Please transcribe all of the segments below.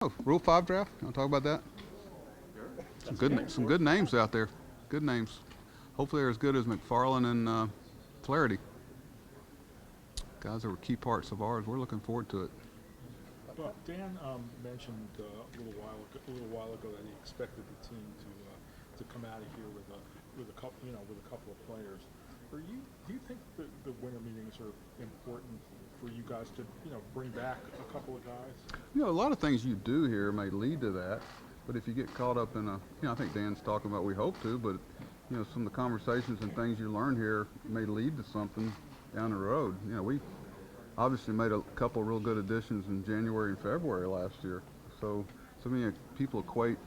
Oh, Rule 5 draft? You want to talk about that? Some good names out there. Good names. Hopefully they're as good as McFarland and Flaherty. Guys that were key parts of ours. We're looking forward to it. Well, Dan mentioned a little while ago that he expected the team to come out of here with a couple of players. Do you think the winter meetings are important for you guys to bring back a couple of guys? A lot of things you do here may lead to that, but if you get caught up in I think Dan's talking about we hope to, but some of the conversations and things you learn here may lead to something down the road. We obviously made a couple of real good additions in January and February last year. So many people equate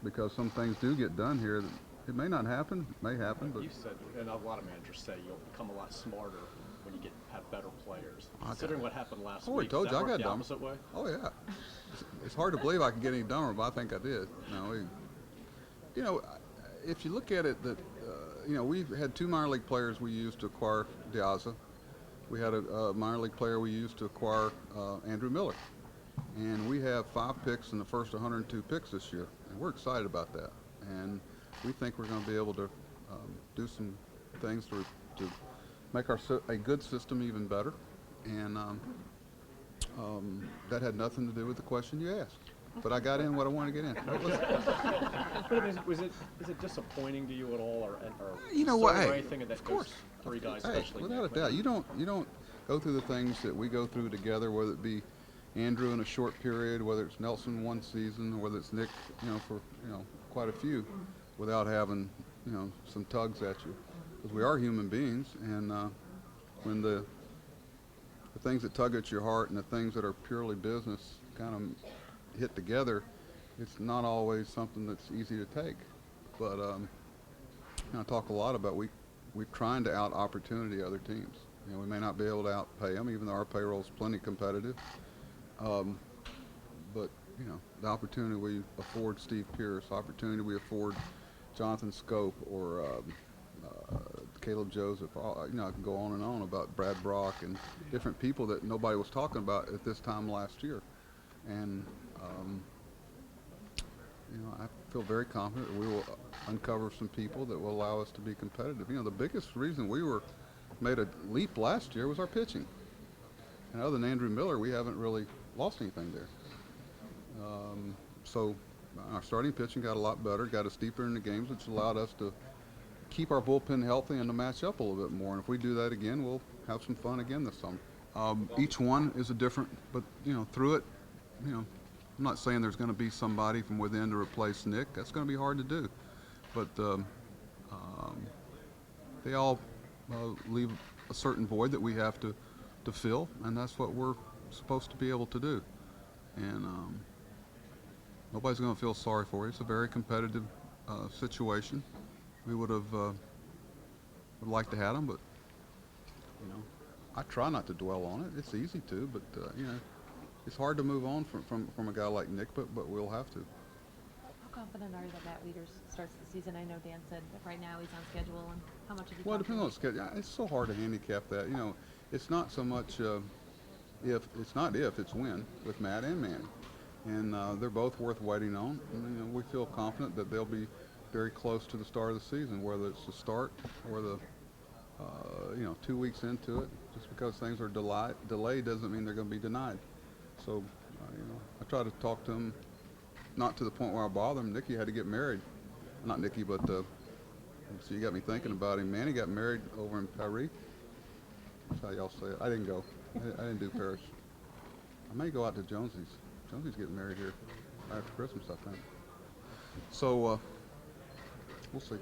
because some things do get done here that it may not happen, it may happen. But you said, and a lot of managers say, you'll become a lot smarter when you have better players. Considering what happened last week, told you I got the dumb. opposite way? Oh yeah, it's hard to believe I can get any dumber, but I think I did. If you look at it, that we've had 2 minor league players we used to acquire Diaza. We had a minor league player we used to acquire Andrew Miller. And we have 5 picks in the first 102 picks this year. And we're excited about that. And we think we're going to be able to do some things to make a good system even better. And that had nothing to do with the question you asked. But I got in what I wanted to get in. But is it disappointing to you at all, or anything that of course, those 3 guys, hey, especially without Nick, a doubt, you don't go through the things that we go through together, whether it be Andrew in a short period, whether it's Nelson one season, or whether it's Nick, for quite a few, without having some tugs at you, because we are human beings, and when the things that tug at your heart and the things that are purely business kind of hit together, it's not always something that's easy to take. But I talk a lot about we're trying to out opportunity other teams. We may not be able to outpay them, even though our payroll is plenty competitive. But the opportunity we afford Steve Pierce, opportunity we afford Jonathan Scope or Caleb Joseph. I can go on and on about Brad Brock and different people that nobody was talking about at this time last year. And I feel very confident that we will uncover some people that will allow us to be competitive. The biggest reason we made a leap last year was our pitching. And other than Andrew Miller, we haven't really lost anything there. So our starting pitching got a lot better, got us deeper in the games, which allowed us to keep our bullpen healthy and to match up a little bit more. And if we do that again, we'll have some fun again this summer. Each one is a different, but through it, I'm not saying there's going to be somebody from within to replace Nick. That's going to be hard to do. But they all leave a certain void that we have to fill, and that's what we're supposed to be able to do. And nobody's going to feel sorry for you. It's a very competitive situation. We would like to have them, but I try not to dwell on it. It's easy to, but it's hard to move on from a guy like Nick, but we'll have to. How confident are you that Matt Wieters starts the season? I know Dan said that right now he's on schedule, and how much have you Well, it talked depends on about? the schedule. It's so hard to handicap that. It's not so much it's when with Matt and Manny, and they're both worth waiting on. And, we feel confident that they'll be very close to the start of the season, whether it's the start or the 2 weeks into it. Just because things are delayed doesn't mean they're going to be denied. So, I try to talk to them, not to the point where I bother them. Nikki had to get married. Not Nikki, but so you got me thinking about him. Manny got married over in Paris. That's how y'all say it. I didn't go. I didn't do Paris. I may go out to Jonesy's. Jonesy's getting married here after Christmas, I think. So, we'll see.